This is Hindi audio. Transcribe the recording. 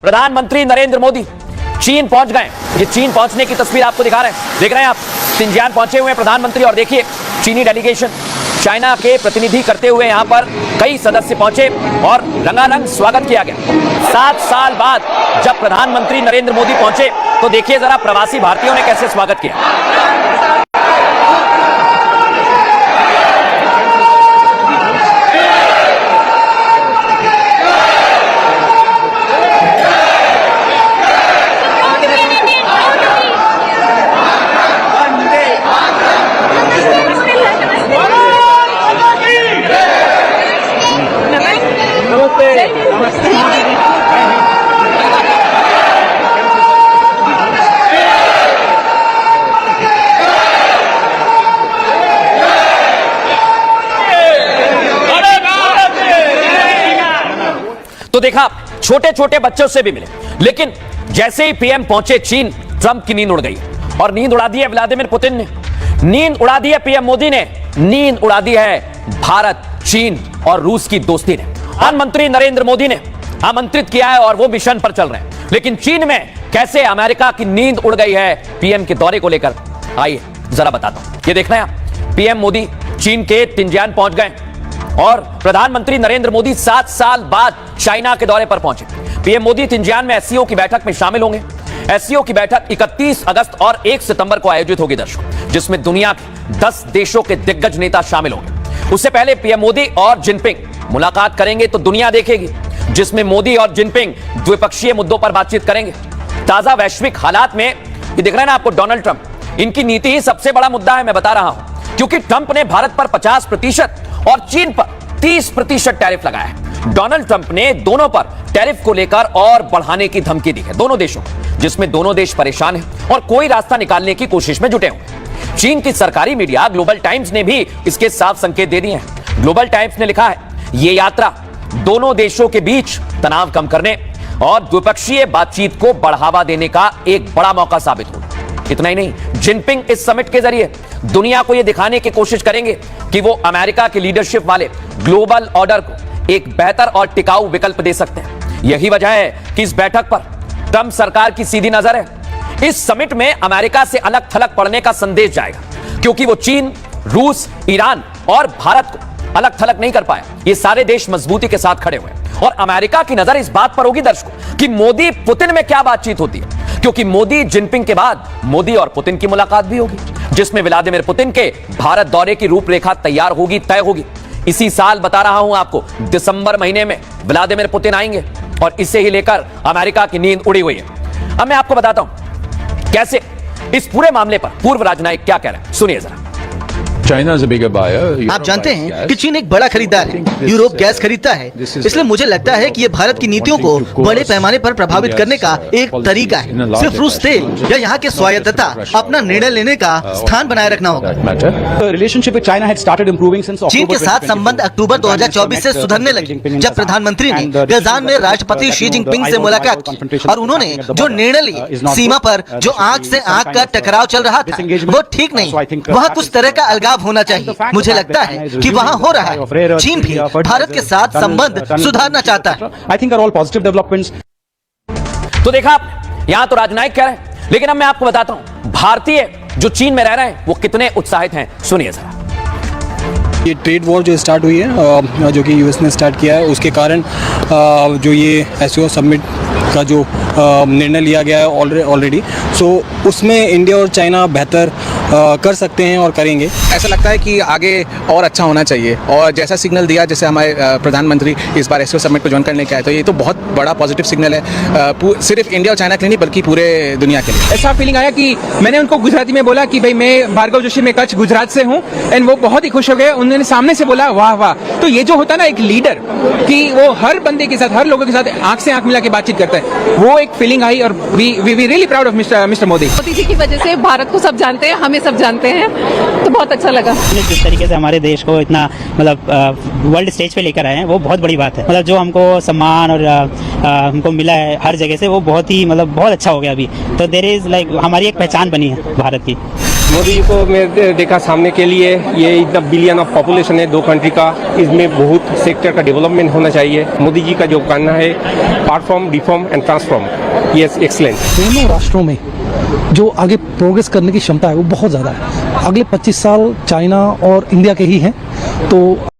प्रधानमंत्री नरेंद्र मोदी चीन पहुंच गए। ये चीन पहुंचने की तस्वीर आपको दिखा रहे हैं, देख रहे हैं आप। शिनजियांग पहुंचे हुए हैं प्रधानमंत्री और देखिए चीनी डेलीगेशन चाइना के प्रतिनिधि करते हुए यहां पर कई सदस्य पहुंचे और रंगारंग स्वागत किया गया। 7 साल बाद जब प्रधानमंत्री नरेंद्र मोदी पहुंचे तो देखिए जरा प्रवासी भारतीयों ने कैसे स्वागत किया। तो देखा छोटे छोटे बच्चों से भी मिले, लेकिन जैसे ही पीएम पहुंचे चीन, ट्रंप की नींद उड़ गई और नींद उड़ा दी है व्लादिमीर पुतिन ने, नींद उड़ा दी है पीएम मोदी ने, नींद उड़ा दी है भारत, चीन और रूस की दोस्ती ने। प्रधानमंत्री नरेंद्र मोदी ने आमंत्रित किया है और वो मिशन पर चल रहे हैं, लेकिन चीन में कैसे अमेरिका की नींद उड़ गई है पीएम के दौरे को लेकर, आइए जरा बताता हूं। ये देखना है पीएम मोदी चीन के शिनजियांग पहुंच गए और प्रधानमंत्री नरेंद्र मोदी 7 साल बाद चाइना के दौरे पर पहुंचे। पीएम मोदी शिनजियांग में एससीओ की बैठक में शामिल होंगे। एससीओ की बैठक 31 अगस्त और 1 सितंबर को आयोजित होगी दर्शकों, जिसमें दुनिया के 10 देशों के दिग्गज नेता शामिल होंगे। उससे पहले पीएम मोदी और जिनपिंग मुलाकात करेंगे तो दुनिया देखेगी, जिसमें मोदी और जिनपिंग द्विपक्षीय मुद्दों पर बातचीत करेंगे। ताजा वैश्विक हालात में ये दिख रहा है ना आपको, डोनाल्ड ट्रंप, इनकी नीति ही सबसे बड़ा मुद्दा है, मैं बता रहा हूं, क्योंकि ट्रंप ने भारत पर 50% और चीन पर 30% टैरिफ लगाया है। डोनाल्ड ट्रंप ने दोनों पर टैरिफ को लेकर और बढ़ाने की धमकी दी है, दोनों देशों, जिसमें दोनों देश परेशान हैं और कोई रास्ता निकालने की कोशिश में जुटे हुए। चीन की सरकारी मीडिया ग्लोबल टाइम्स ने भी इसके साफ संकेत दे दिए हैं। ग्लोबल टाइम्स ने लिखा है, यह यात्रा दोनों देशों के बीच तनाव कम करने और द्विपक्षीय बातचीत को बढ़ावा देने का एक बड़ा मौका साबित होगा। इतना ही नहीं, जिनपिंग इस समिट के जरिए दुनिया को यह दिखाने की कोशिश करेंगे कि वो अमेरिका की लीडरशिप वाले ग्लोबल ऑर्डर को एक बेहतर और टिकाऊ विकल्प दे सकते हैं। यही वजह है कि इस बैठक पर ट्रंप सरकार की सीधी नजर है। इस समिट में अमेरिका से अलग थलग पड़ने का संदेश जाएगा, क्योंकि वो चीन, रूस, ईरान और भारत को अलग थलग नहीं कर पाए। ये सारे देश मजबूती के साथ खड़े हुए हैं और अमेरिका की नजर इस बात पर होगी दर्शकों कि मोदी पुतिन में क्या बातचीत होती है, क्योंकि मोदी जिनपिंग के बाद मोदी और पुतिन की मुलाकात भी होगी, जिसमें व्लादिमीर पुतिन के भारत दौरे की रूपरेखा तैयार होगी, तय होगी। इसी साल बता रहा हूं आपको, दिसंबर महीने में व्लादिमीर पुतिन आएंगे और इसे ही लेकर अमेरिका की नींद उड़ी हुई है। अब मैं आपको बताता हूं कैसे इस पूरे मामले पर पूर्व राजनयिक क्या कह रहे हैं, सुनिए जरा। आप जानते हैं कि चीन एक बड़ा खरीदार है, यूरोप गैस खरीदता है, इसलिए मुझे लगता है कि ये भारत की नीतियों को बड़े पैमाने पर प्रभावित करने का एक तरीका है। सिर्फ रूस तेल या यहाँ के स्वायत्तता अपना निर्णय लेने का स्थान बनाए रखना होगा। चीन के साथ संबंध अक्टूबर 2024 से सुधरने लगे, जब प्रधानमंत्री ने गजान में राष्ट्रपति शी जिनपिंग से मुलाकात की और उन्होंने जो निर्णय लिए, सीमा पर जो आंख से आंख का टकराव चल रहा था वो ठीक नहीं, वहाँ कुछ तरह का अलगाव होना चाहिए। मुझे लगता है कि वहाँ हो रहा है। चीन भी भारत के साथ संबंध सुधारना चाहता है। तो देखा आप, यहाँ तो राजनयिक कह रहे हैं, लेकिन अब मैं आपको बताता हूँ भारतीय जो चीन में रह रहे हैं वो कितने उत्साहित हैं, सुनिए जरा। ये ट्रेड वॉर जो स्टार्ट हुई है, जो कि यूएस ने स्टार्ट किया है, उसके कारण जो ये एससीओ समिट का जो निर्णय लिया गया है ऑलरेडी, सो उसमें इंडिया और चाइना बेहतर कर सकते हैं और करेंगे। ऐसा लगता है कि आगे और अच्छा होना चाहिए और जैसा सिग्नल दिया, जैसे हमारे प्रधानमंत्री इस बार एससीओ समिट को ज्वाइन करने के आए, तो ये तो बहुत बड़ा पॉजिटिव सिग्नल है, सिर्फ इंडिया और चाइना के लिए नहीं बल्कि पूरे दुनिया के लिए। ऐसा फीलिंग आया कि मैंने उनको गुजराती में बोला कि भाई मैं भार्गव जोशी, मैं कच्छ गुजरात से हूँ, एंड वो बहुत ही खुश हो गए। उन्होंने सामने से बोला वाह वाह। तो ये जो होता है ना एक लीडर कि वो हर बंदे के साथ, हर लोगों के साथ आंख से आंख मिला के बातचीत करता है, वो एक फीलिंग आई और we really proud of mister Modi. Modi ji की वजह से भारत को सब जानते हैं, हमें सब जानते हैं, तो बहुत अच्छा लगा। जिस तरीके से हमारे देश को इतना मतलब वर्ल्ड स्टेज पे लेकर आए हैं वो बहुत बड़ी बात है। मतलब जो हमको सम्मान और हमको मिला है हर जगह से, वो बहुत ही मतलब बहुत अच्छा हो गया अभी। तो देयर इज लाइक हमारी एक पहचान बनी है भारत की। मोदी जी को मैं देखा सामने के लिए, ये इतना बिलियन ऑफ पॉपुलेशन है 2 कंट्री का, इसमें बहुत सेक्टर का डेवलपमेंट होना चाहिए। मोदी जी का जो कहना है perform, reform and transform, yes excellent. दोनों राष्ट्रों में जो आगे प्रोग्रेस करने की क्षमता है वो बहुत ज़्यादा है। अगले 25 साल चाइना और इंडिया के ही हैं, तो